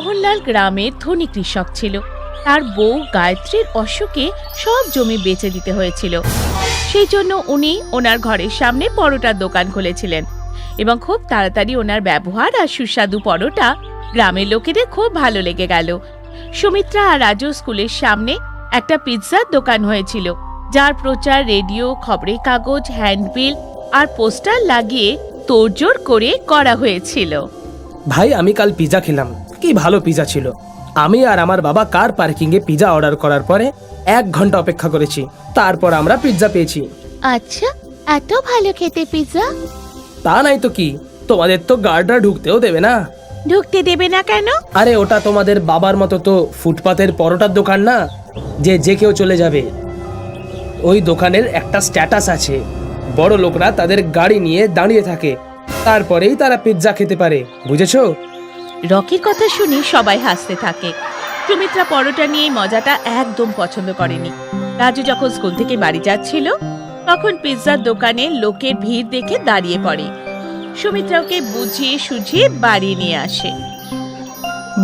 মোহনলাল গ্রামের ধনী কৃষক ছিল। তার বউ গায়ত্রীর অসুখে সব জমি বেচে দিতে হয়েছিল। সেই জন্য উনি ওনার ঘরের সামনে পরোটার দোকান খুলেছিলেন এবং খুব তাড়াতাড়ি ওনার ব্যবহার আর সুস্বাদু পরোটা গ্রামের লোকেদের খুব ভালো লেগে গেল। সুমিত্রা আর রাজু স্কুলের সামনে একটা পিৎজার দোকান হয়েছিল, যার প্রচার রেডিও, খবরের কাগজ, হ্যান্ডবিল আর পোস্টার লাগিয়ে তোড়জোড় করে করা হয়েছিল। ভাই, আমি কাল পিৎজা খেলাম, কি ভালো পিৎজা ছিল। আমি আর আমার বাবা কার পার্কিং এ পিৎজা অর্ডার করার পরে 1 ঘন্টা অপেক্ষা করেছি, তারপর আমরা পিৎজা পেয়েছি। আচ্ছা, এত ভালো খেতে পিৎজা? তা নাই তো কি, তোমাদের তো গার্ডরা ঢুকতেও দেবে না। ঢুকতে দেবে না কেন? আরে ওটা তোমাদের বাবার মতো তো ফুটপাতের পরোটার দোকান না যে যে কেউ চলে যাবে। ওই দোকানের একটা স্ট্যাটাস আছে, বড় লোকরা তাদের গাড়ি নিয়ে দাঁড়িয়ে থাকে, তারপরেই তারা পিৎজা খেতে পারে, বুঝেছো? রকির কথা শুনে সবাই হাসতে থাকে। সুমিত্রা পরোটা নিয়ে মজাটা একদম পছন্দ করেনি। রাজু যখন স্কুল থেকে বাড়ি যাচ্ছিল তখন পিৎজার দোকানে লোকের ভিড় দেখে দাঁড়িয়ে পড়ে। সুমিত্রা ওকে বুঝিয়ে সুঝিয়ে বাড়ি নিয়ে আসে।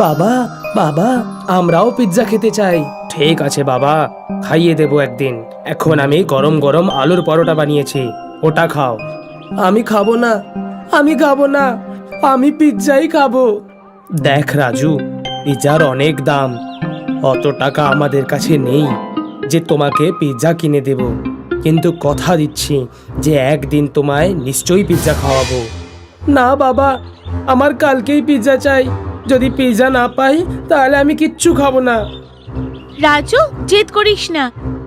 বাবা বাবা, আমরাও পিৎজা খেতে চাই। ঠিক আছে বাবা, খাইয়ে দেবো একদিন। এখন আমি গরম গরম আলুর পরোটা বানিয়েছি, ওটা খাও। আমি খাবো না, আমি খাবো না, আমি পিৎজাই খাবো। দেখ রাজু, পিৎজার অনেক দাম, অত টাকা আমাদের কাছে নেই যে তোমাকে পিৎজা কিনে দেব, কিন্তু কথা দিচ্ছি যে একদিন তোমায় নিশ্চয়ই পিৎজা খাওয়াবো। না বাবা, আমার কালকেই পিৎজা চাই। যদি পিৎজা না পাই তাহলে আমি কিচ্ছু খাবো না। রাজু, জেদ করিস না,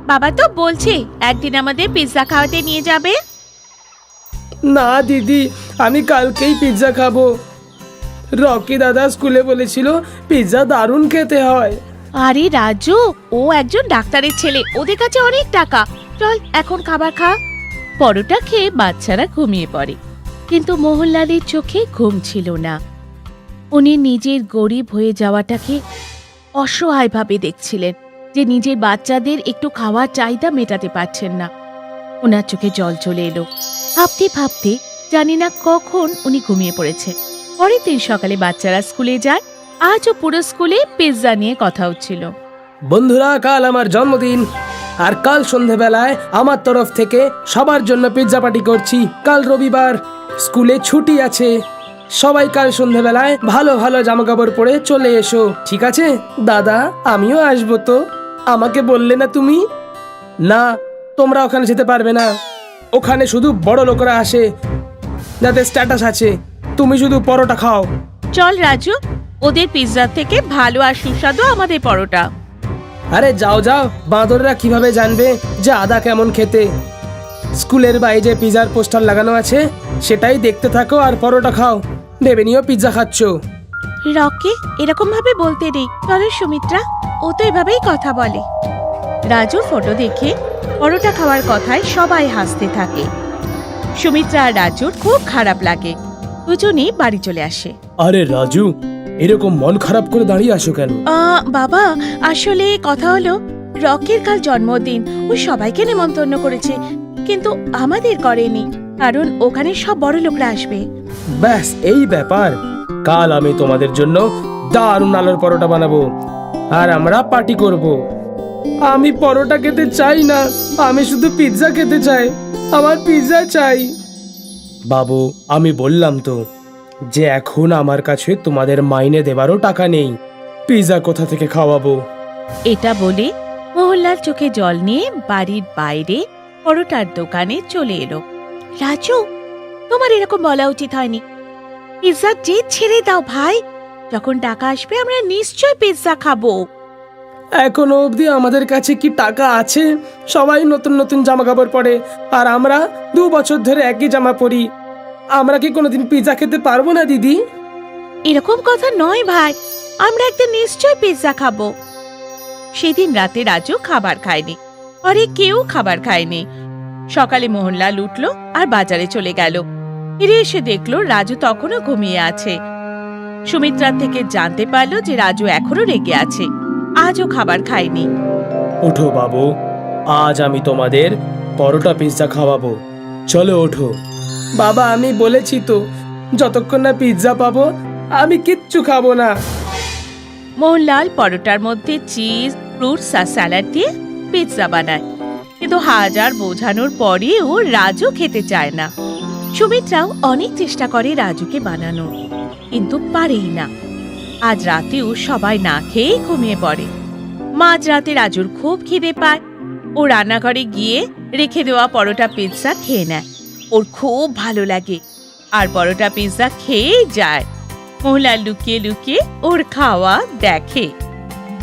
বাবা তো বলছে একদিন আমাদের পিৎজা খাওয়াতে নিয়ে যাবে। না দিদি, আমি কালকেই পিৎজা খাবো। রকি দাদা স্কুলে বলেছিল পিৎজা দারুণ খেতে হয়। আরে রাজু, ও একজন ডাক্তারের ছেলে, ওদের কাছে অনেক টাকা। চল এখন খাবার খা। পরোটা খেয়ে বাচ্চারা ঘুমিয়ে পড়ে, কিন্তু মোহনলালের চোখে ঘুম ছিল না। উনি নিজের গরিব হয়ে যাওয়াটাকে অসহায়ভাবে দেখছিলেন, যে নিজের বাচ্চাদের একটু খাওয়ার চাহিদা মেটাতে পারছেন না। ওনার চোখে জল চলে এলো। ভাবতে ভাবতে জানি না কখন উনি ঘুমিয়ে পড়েছে। পরের দিন সকালে বাচ্চারা স্কুলে যায়। আজও পুরো স্কুলে পিৎজা নিয়ে কথা হচ্ছিল। বন্ধুরা, কাল আমার জন্মদিন, আর কাল সন্ধেবেলায় আমার তরফ থেকে সবার জন্য পিৎজা পার্টি করছি। কাল রবিবার, স্কুলে ছুটি আছে। সবাই কাল সন্ধেবেলায় ভালো ভালো জামাকাপড় পরে চলে এসো, ঠিক আছে? দাদা, আমিও আসবো তো, আমাকে বললে না তুমি? না, তোমরা ওখানে যেতে পারবে না, ওখানে শুধু বড় লোকরা আসে যাদের স্ট্যাটাস আছে। তুমি শুধু পরোটা খাও। চল রাজু, ওদের পিৎজা থেকে ভালো আর সুস্বাদু আমাদের পরোটা। আরে যাও যাও, বাঁদররা কিভাবে জানবে যে আদা কেমন খেতে? স্কুলের বাইরে যে পিৎজার পোস্টার লাগানো আছে সেটাই দেখতে থাকো আর পরোটা খাও, ভেবে নিও পিৎজা খাচ্ছ। রকি, এরকম ভাবে বলতে নেই। চলো সুমিত্রা, ও তো এভাবেই কথা বলে। রাজুর ফটো দেখে পরোটা খাওয়ার কথায় সবাই হাসতে থাকে। সুমিত্রা আর রাজুর খুব খারাপ লাগে। দুজনেই বাড়ি চলে আসে। আরে রাজু, এরকম মন খারাপ করে দাঁড়িয়ে আসো কেন? বাবা, আসলে কথা হলো, রকির কাল জন্মদিন, ও সবাইকে নেমন্তন্ন করেছে, কিন্তু আমাদের করেনি, কারণ ওখানে সব বড় লোকরা আসবে। ব্যাস এই ব্যাপার। কাল আমি তোমাদের জন্য দারুণ আলুর পরোটা বানাবো আর আমরা পার্টি করব। আমি পরোটা খেতে চাই না, আমি শুধু পিৎজা খেতে চাই, আমার পিৎজা চাই। বাবু, আমি বললাম তো যে এখন আমার কাছে তোমাদের মাইনে দেবারও টাকা নেই, পিৎজা কোথা থেকে খাওয়াবো? এটা বলে মোহনলাল চোখে জল নিয়ে বাড়ির বাইরে পরোটার দোকানে চলে এলো। রাজু, তোমার এরকম বলা উচিত হয়নি। পিৎজা জেদ ছেড়ে দাও ভাই, যখন টাকা আসবে আমরা নিশ্চয় পিৎজা খাবো। এখনো অবধি আমাদের কাছে কি টাকা আছে? সবাই নতুন নতুন জামা কাপড় পরে আর আমরা 2 বছর ধরে একই জামা পরি। আমরা কি কোনোদিন পিৎজা খেতে পারবো না দিদি? এরকম কথা নয় ভাই, আমরা একদিন নিশ্চয় পিৎজা খাবো। সেদিন রাতে রাজু খাবার খায়নি, পরে কেউ খাবার খায়নি। সকালে মোহনলাল উঠলো আর বাজারে চলে গেল। ফিরে এসে দেখলো রাজু তখনও ঘুমিয়ে আছে। সুমিত্রার থেকে জানতে পারলো যে রাজু এখনো রেগে আছে, আজও খাবার খায়নি। ওঠো বাবু, আজ আমি তোমাদের পরোটা পিৎজা খাওয়াবো, চলো ওঠো। বাবা, আমি বলেছি তো যতক্ষণ না পিৎজা পাবো আমি কিচ্ছু খাবো না। মোহনলাল পরোটার মধ্যে চিজ, ফ্রুটস আর স্যালাড দিয়ে পিৎজা বানায়, কিন্তু হাজার বোঝানোর পরেও রাজু খেতে চায় না। সুমিত্রাও অনেক চেষ্টা করে রাজুকে বানানোর, কিন্তু পারেই না। আজ রাতেও সবাই না খেয়ে ঘুমিয়ে পড়ে। মাঝরাতে রাজুর খুব খিদে পায়। ও রান্নাঘরে গিয়ে রেখে দেওয়া পরোটা পিৎজা খেয়ে নেয়। ওর খুব ভালো লাগে আর পরোটা পিৎজা খেয়েই যায়। মোহনলাল লুকিয়ে লুকিয়ে ওর খাওয়া দেখে।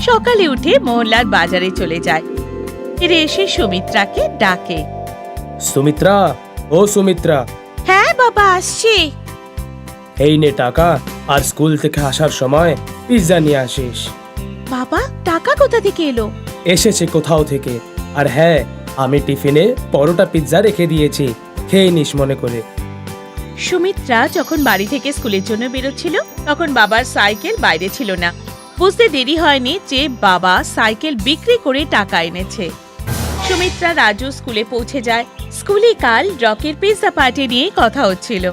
সকালে উঠে মোহনলাল বাজারে চলে যায়। ফিরে এসে সুমিত্রাকে ডাকে। সুমিত্রা, ও সুমিত্রা, হ্যাঁ বাবা, আসছি। এই নে টাকা, আর স্কুল থেকে আসার সময় পিৎজা নিয়ে আসিস। বাবা, টাকা কোথা থেকে এলো? এসেছে কোথাও থেকে। আর হ্যাঁ, আমি টিফিনে পরোটা পিৎজা রেখে দিয়েছি, খেয়ে নিস মনে করে। সুমিত্রা যখন বাড়ি থেকে স্কুলের জন্য বেরোচ্ছিল তখন বাবার সাইকেল বাইরে ছিল না। বুঝতে দেরি হয়নি যে বাবা সাইকেল বিক্রি করে টাকা এনেছে। সুমিত্রা রাজু স্কুলে পৌঁছে যায়। স্কুলে কাল রকের পিৎজা পার্টি নিয়ে কথা হচ্ছিল।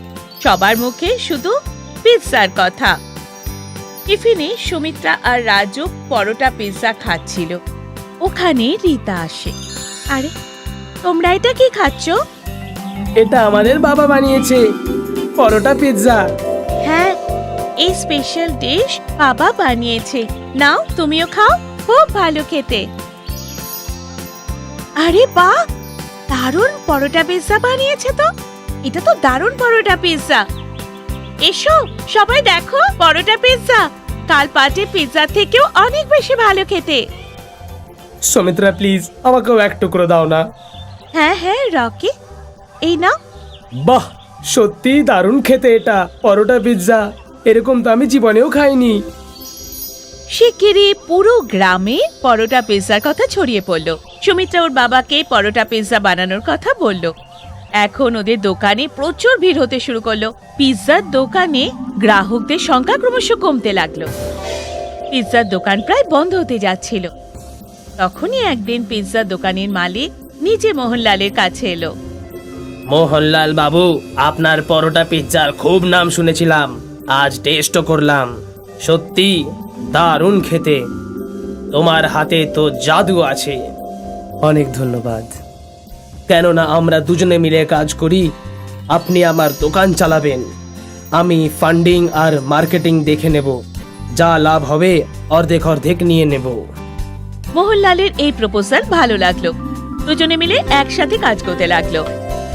সবার মুখে শুধু পিৎজার কথা। টিফিনে সুমিত্রা আর রাজু পরোটা পিৎজা খাচ্ছিল। ওখানে রীতা আসে। আরে, তোমরা এটা কি খাচ্ছ? এটা আমাদের বাবা বানিয়েছে, পরোটা পিৎজা। হ্যাঁ, এই স্পেশাল ডিশ বাবা বানিয়েছে। নাও, তুমিও খাও, খুব ভালো খেতে। আরে বাহ, দারুণ পরোটা পিৎজা বানিয়েছে তো। এটা তো দারুণ পরোটা পিৎজা। এসো সবাই দেখো পরোটা পিৎজা। কাল পার্টি পিৎজা থেকেও অনেক বেশি ভালো খেতে। সুমিত্রা প্লিজ, আমাকেও এক টুকরো দাও না। হ্যাঁ হ্যাঁ রকি, এই নাও। বাহ, সত্যি দারুণ খেতে এটা পরোটা পিৎজা। এরকম তো আমি জীবনেও খাইনি। শিগগিরই পুরো গ্রামে পরোটা পিৎজার কথা ছড়িয়ে পড়ল। সুমিত্রা ওর বাবাকে পরোটা পিৎজা বানানোর কথা বলল। এখন ওদের দোকানে প্রচুর ভিড় হতে শুরু করলো। পিৎজার দোকানে গ্রাহকদের সংখ্যা ক্রমশ কমতে লাগলো। পিৎজার দোকান প্রায় বন্ধ হতে যাচ্ছিল। তখনই একদিন পিৎজার দোকানের মালিক নিজে মোহনলালের কাছে এলো। মোহনলাল বাবু, আপনার পরোটা পিৎজার খুব নাম শুনেছিলাম, আজ টেস্টও করলাম। সত্যি দারুণ খেতে। তোমার হাতে তো জাদু আছে। অনেক ধন্যবাদ। কেননা আমরা দুজনে মিলে কাজ করি। আপনি আমার দোকান চালাবেন, আমি ফান্ডিং আর মার্কেটিং দেখে নেব। যা লাভ হবে অর্ধেক অর্ধেক নিয়ে নেব। মোহনলালের এই প্রপোজাল ভালো লাগলো। দুজনে মিলে একসাথে কাজ করতে লাগলো।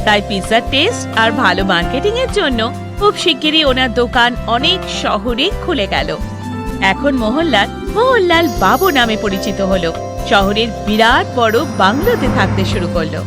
তাই পিৎজার টেস্ট আর ভালো মার্কেটিং এর জন্য খুব শিগগিরই ওনার দোকান অনেক শহরে খুলে গেল। এখন মোহনলাল বাবু নামে পরিচিত হলো। শহরের বিরাট বড় বাংলোতে থাকতে শুরু করলো।